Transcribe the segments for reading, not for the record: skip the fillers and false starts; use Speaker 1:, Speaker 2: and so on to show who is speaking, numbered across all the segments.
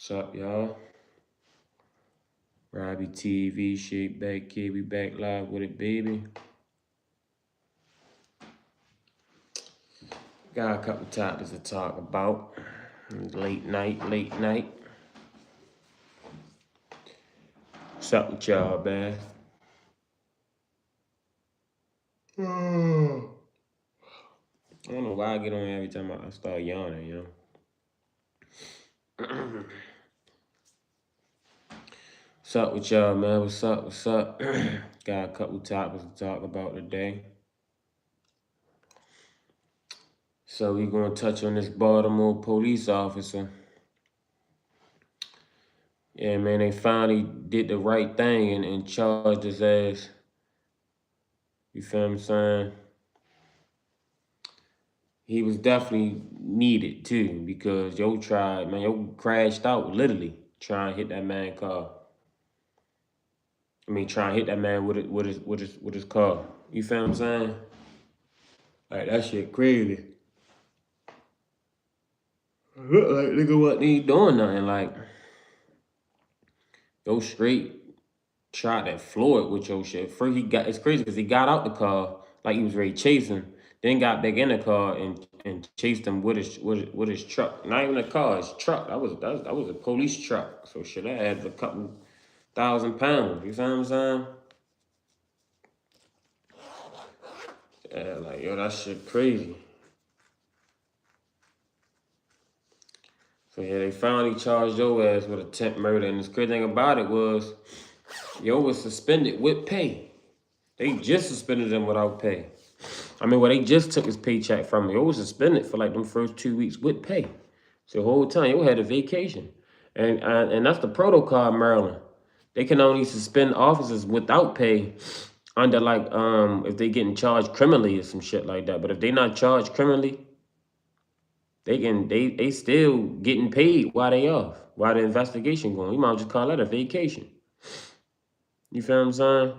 Speaker 1: What's up, y'all? Robbie TV, Shake Back Kid, we back live with it, baby. Got a couple topics to talk about. Late night. What's up with y'all, man? I don't know why I get on every time I start yawning, you know? What's up with y'all, man? What's up? Got a couple topics to talk about today. So we're going to touch on this Baltimore police officer. Yeah, man, they finally did the right thing and charged his ass. You feel what I'm saying? He was definitely needed, too, because yo crashed out, literally, trying to hit that man's car. I mean, trying to hit that man with his car. You feel what I'm saying? Like, that shit crazy. Like, nigga wasn't even doing nothing. Like, yo straight tried to floor it with your shit. First, it's crazy because he got out the car like he was ready to chase him. Then got back in the car and chased him with his truck. Not even a car, his truck. That was a police truck. So shit, that had a couple £1,000. You feel what I'm saying? Yeah, like, yo, that shit crazy. So yeah, they finally charged your ass with attempt murder. And the crazy thing about it was, yo was suspended with pay. They just suspended him without pay. I mean, well, they just took his paycheck from him. Yo was suspended for like them first 2 weeks with pay. So the whole time, yo had a vacation. And that's the protocol in Maryland. They can only suspend officers without pay under like if they getting charged criminally or some shit like that. But if they not charged criminally, they still getting paid while they off, while the investigation going. You might just call that a vacation. You feel what I'm saying?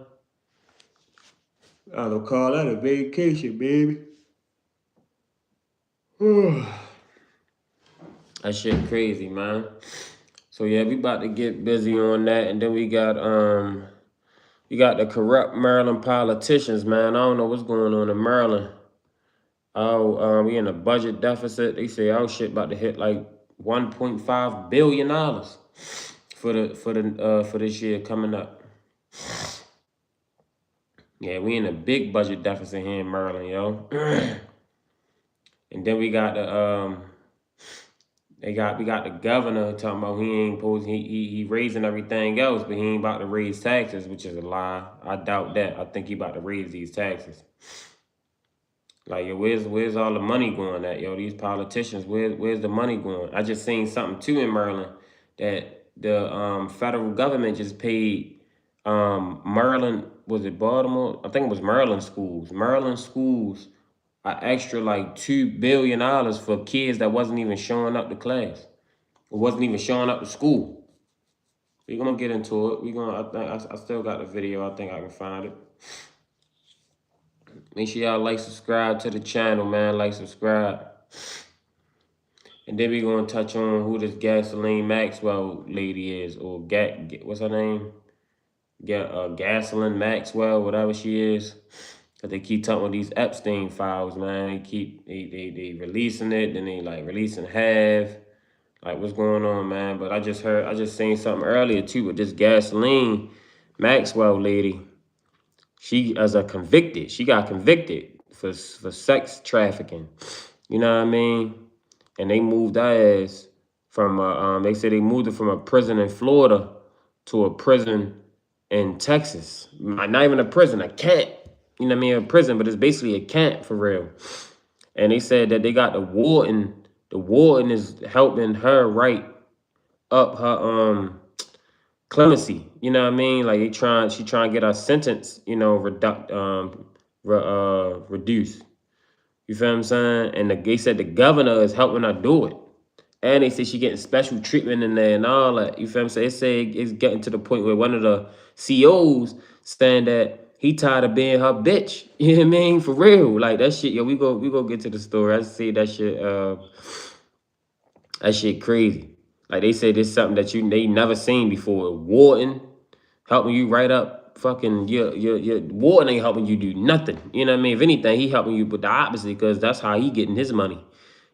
Speaker 1: I'll call that a vacation, baby. That shit crazy, man. So yeah, we about to get busy on that, and then we got the corrupt Maryland politicians, man. I don't know what's going on in Maryland. Oh, we in a budget deficit. They say our shit about to hit like $1.5 billion for this year coming up. Yeah, we in a big budget deficit here in Maryland, yo. And then we got the we got the governor talking about he raising everything else, but he ain't about to raise taxes, which is a lie. I doubt that. I think he about to raise these taxes. Like, yo, where's all the money going at, yo? These politicians, where's the money going? I just seen something too in Maryland that the federal government just paid Maryland, was it Baltimore? I think it was Maryland schools. Maryland schools an extra like $2 billion for kids that wasn't even showing up to class. Or wasn't even showing up to school. We're gonna get into it. I still got the video. I think I can find it. Make sure y'all like, subscribe to the channel, man. Like, subscribe. And then we're going to touch on who this Ghislaine Maxwell lady is. Or what's her name? Ghislaine Maxwell, whatever she is. Because they keep talking about these Epstein files, man. They releasing it. Then they like releasing half. Like, what's going on, man? But I just seen something earlier, too, with this Ghislaine Maxwell lady. She got convicted for sex trafficking. You know what I mean? And they moved her ass from, they said they moved her from a prison in Florida to a prison in Texas. Not even a prison, a camp. You know what I mean? A prison, but it's basically a camp for real. And they said that they got the warden. The warden is helping her write up her clemency, you know what I mean? Like she trying to get her sentence, you know, reduced. You feel what I'm saying? And they said the governor is helping her do it. And they say she getting special treatment in there and all that. You feel what I'm saying? They say it's getting to the point where one of the COs saying that he tired of being her bitch. You know what I mean? For real. Like that shit, yo, we go get to the story. I see that shit crazy. Like they say, this something that they never seen before. Warden helping you write up fucking your Warden ain't helping you do nothing. You know what I mean? If anything, he helping you with the opposite because that's how he getting his money.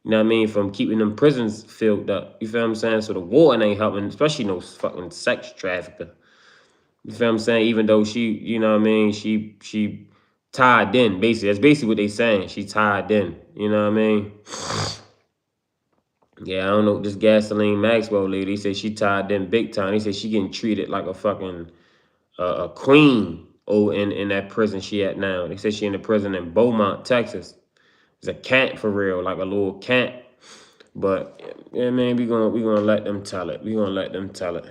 Speaker 1: You know what I mean? From keeping them prisons filled up. You feel what I'm saying? So the Warden ain't helping, especially no fucking sex trafficker. You feel what I'm saying? Even though she, you know what I mean, she tied in, basically. That's basically what they saying. She tied in. You know what I mean? Yeah, I don't know. This Ghislaine Maxwell lady, they say she tied in big time. They say she getting treated like a fucking a queen in that prison she at now. They say she in the prison in Beaumont, Texas. It's a camp for real, like a little camp. But yeah, man, we gonna let them tell it. We gonna let them tell it.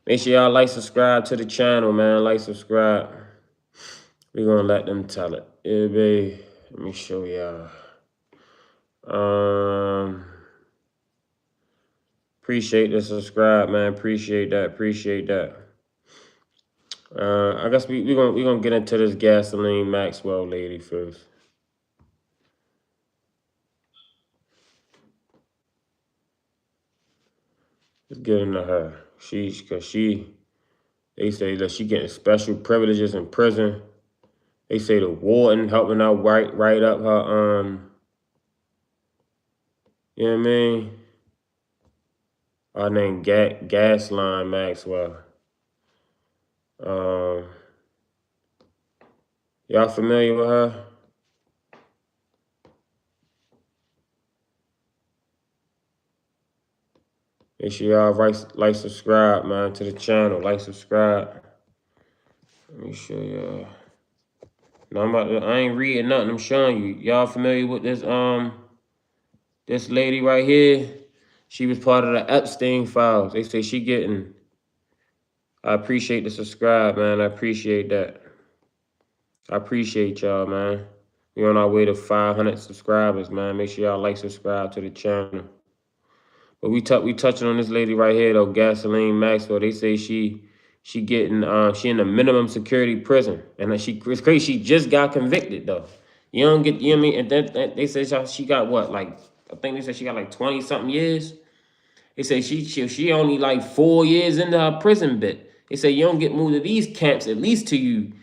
Speaker 1: Make sure y'all like, subscribe to the channel, man. Like, subscribe. We gonna let them tell it. Yeah, babe. Let me show y'all. Appreciate the subscribe, man. Appreciate that. Appreciate that. I guess we gonna get into this Ghislaine Maxwell lady first. Let's get into her. They say that she getting special privileges in prison. They say the warden helping her write up her you know what I mean? Her name Ghislaine Maxwell. Y'all familiar with her? Make sure y'all like, subscribe, man, to the channel. Like, subscribe. Let me show y'all. No, I ain't reading nothing. I'm showing you. Y'all familiar with this lady right here? She was part of the Epstein files. They say she getting. I appreciate the subscribe, man. I appreciate that. I appreciate y'all, man. We on our way to 500 subscribers, man. Make sure y'all like, subscribe to the channel. But we touching on this lady right here though, Ghislaine Maxwell. They say she getting she in a minimum security prison, and it's crazy. She just got convicted though. You don't get, you know what I mean? And then they say she got what, like, I think they said she got like 20 something years. They say she only like 4 years into her prison bit. They say you don't get moved to these camps at least till you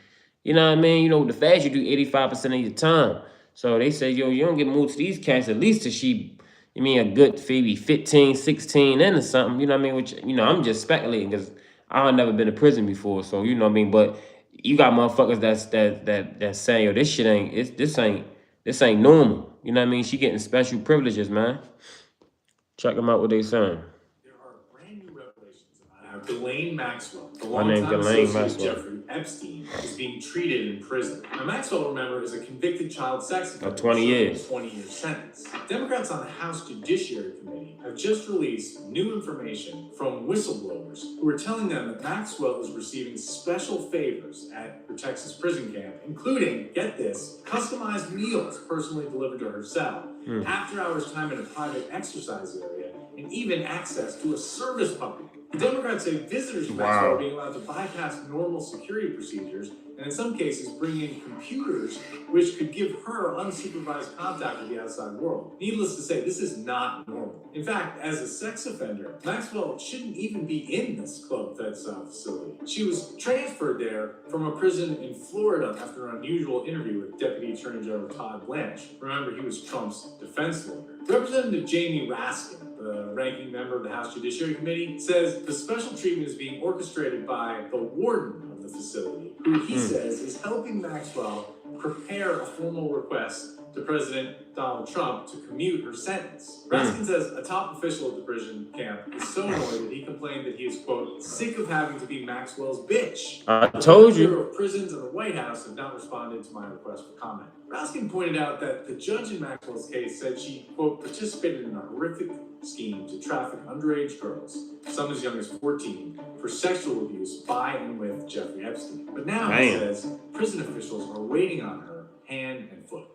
Speaker 1: know what I mean? You know, the fast you do 85% of your time. So they say, yo, you don't get moved to these camps at least till you mean a good maybe 15, 16 in or something. You know what I mean? Which, you know, I'm just speculating because I've never been to prison before. So, you know what I mean? But you got motherfuckers that's saying, yo, this shit this ain't normal. You know what I mean? She getting special privileges, man. Check them out what they saying.
Speaker 2: There are brand new revelations about how Ghislaine Maxwell, the longtime associate of Jeffrey Epstein, is being treated in prison. Now, Maxwell, remember, is a convicted child sex offender.
Speaker 1: 20 years.
Speaker 2: 20-year sentence. Democrats on the House Judiciary Committee have just released new information from whistleblowers who are telling them that Maxwell is receiving special favors at her Texas prison camp, including, get this, customized meals personally delivered to her cell, after-hours time in a private exercise area, and even access to a service puppy. The Democrats say visitors to Maxwell are being allowed to bypass normal security procedures and in some cases bring in computers which could give her unsupervised contact with the outside world. Needless to say, this is not normal. In fact, as a sex offender, Maxwell shouldn't even be in this club-fed style facility. She was transferred there from a prison in Florida after an unusual interview with Deputy Attorney General Todd Blanche. Remember, he was Trump's defense lawyer. Representative Jamie Raskin, the ranking member of the House Judiciary Committee, says the special treatment is being orchestrated by the warden of the facility, who he says is helping Maxwell prepare a formal request to President Donald Trump to commute her sentence. Raskin says a top official at the prison camp is so annoyed that he complained that he is, quote, sick of having to be Maxwell's bitch.
Speaker 1: I told you.
Speaker 2: The Bureau of Prisons and the White House have not responded to my request for comment. Raskin pointed out that the judge in Maxwell's case said she, quote, participated in a horrific scheme to traffic underage girls, some as young as 14, for sexual abuse by and with Jeffrey Epstein. But now, he says, prison officials are waiting on her hand and foot.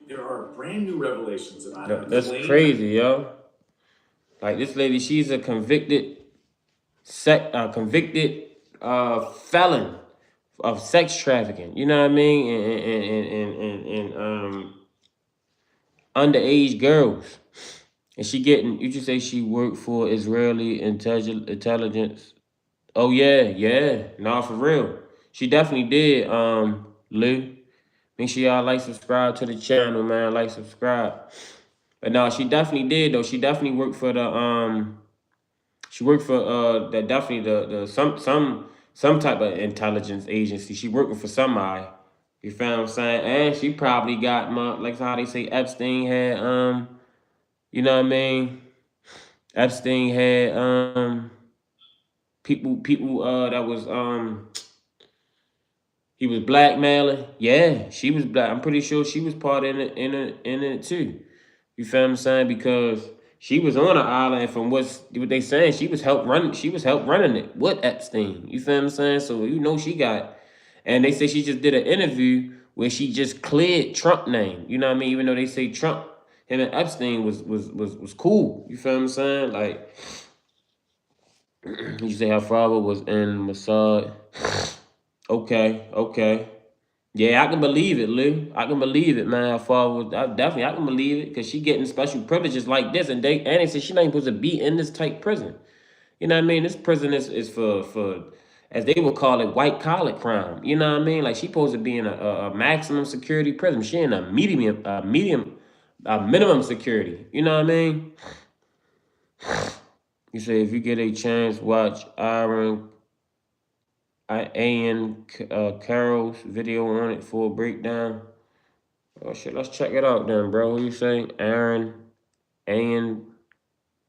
Speaker 2: There are brand new revelations about her.
Speaker 1: That's crazy, yo. Like, this lady, she's a convicted felon of sex trafficking. You know what I mean? And underage girls. And she getting, you just say she worked for Israeli intelligence. Oh yeah. Nah, for real. She definitely did, Lou. Make sure y'all like, subscribe to the channel, man. Like, subscribe. But no, she definitely did though. She definitely worked for the she worked for the definitely the some type of intelligence agency. She working for somebody. You feel what I'm saying? And she probably got like how they say Epstein had you know what I mean? Epstein had people that was he was blackmailing. Yeah, she was black. I'm pretty sure she was part in it too. You feel what I'm saying? Because she was on the island, and from what they saying, she was help running it with Epstein. You feel what I'm saying? So you know she got, and they say she just did an interview where she just cleared Trump name. You know what I mean? Even though they say Trump, him and Epstein was cool. You feel what I'm saying? Like you say her father was in Mossad. Okay. Yeah, I can believe it, Lou. I can believe it, man. Her father was, I can believe it because she getting special privileges like this, and they say she not even supposed to be in this type prison. You know what I mean? This prison is for as they would call it, white collar crime. You know what I mean? Like she supposed to be in a maximum security prison. She in a minimum security. You know what I mean? You say if you get a chance, watch Ian Carroll's video on it for a breakdown. Oh shit, let's check it out then, bro. What you say? Ian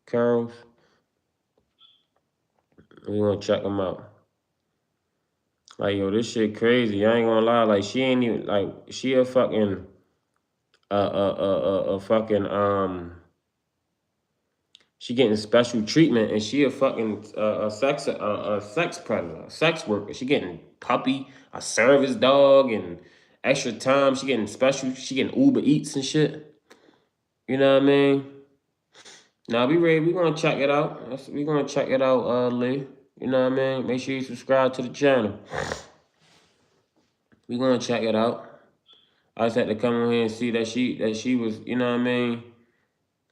Speaker 1: Carroll's. We gonna check them out. Like, yo, this shit crazy. I ain't gonna lie. Like, she ain't even like she a fucking fucking she getting special treatment, and she a fucking a sex predator, a sex worker. She getting puppy, a service dog, and extra time. She getting special. She getting Uber Eats and shit. You know what I mean? Now we ready. We gonna check it out. We gonna check it out, Lee. You know what I mean? Make sure you subscribe to the channel. We gonna check it out. I just had to come on here and see that she was, you know what I mean?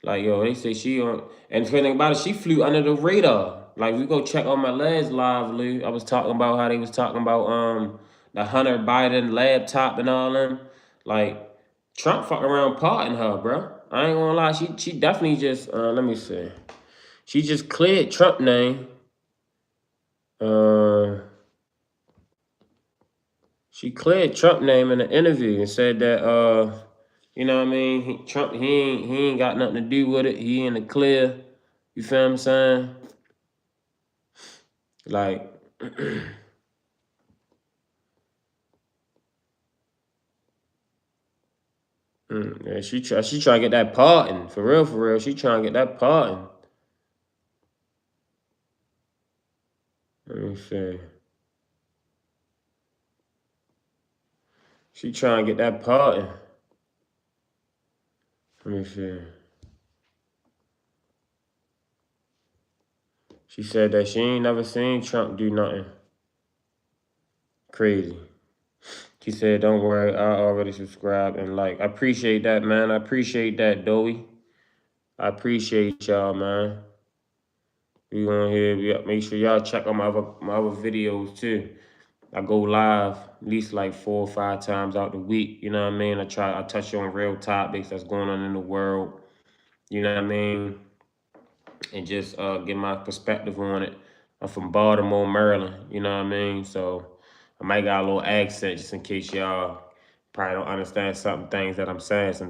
Speaker 1: Like, yo, they say she on, and the funny thing about it, she flew under the radar. Like, we go check on my last live, Lou. I was talking about how they was talking about the Hunter Biden laptop and all them. Like, Trump fucking around parting her, bro. I ain't gonna lie, she definitely just let me see. She just cleared Trump name. She cleared Trump name in an interview and said that you know what I mean, Trump he ain't got nothing to do with it. He in the clear. You feel what I'm saying? Like yeah, she try to get that pardon. For real. She trying to get that pardon. Let me see. She trying to get that pardon. Let me see. She said that she ain't never seen Trump do nothing crazy. She said, don't worry, I already subscribed and like. I appreciate that, man. I appreciate that, Doey. I appreciate y'all, man. We on here. Make sure y'all check out my other videos too. I go live at least like 4 or 5 times out the week. You know what I mean? I touch on real topics that's going on in the world. You know what I mean? And just get my perspective on it. I'm from Baltimore, Maryland. You know what I mean? So I might got a little accent just in case y'all probably don't understand certain things that I'm saying sometimes.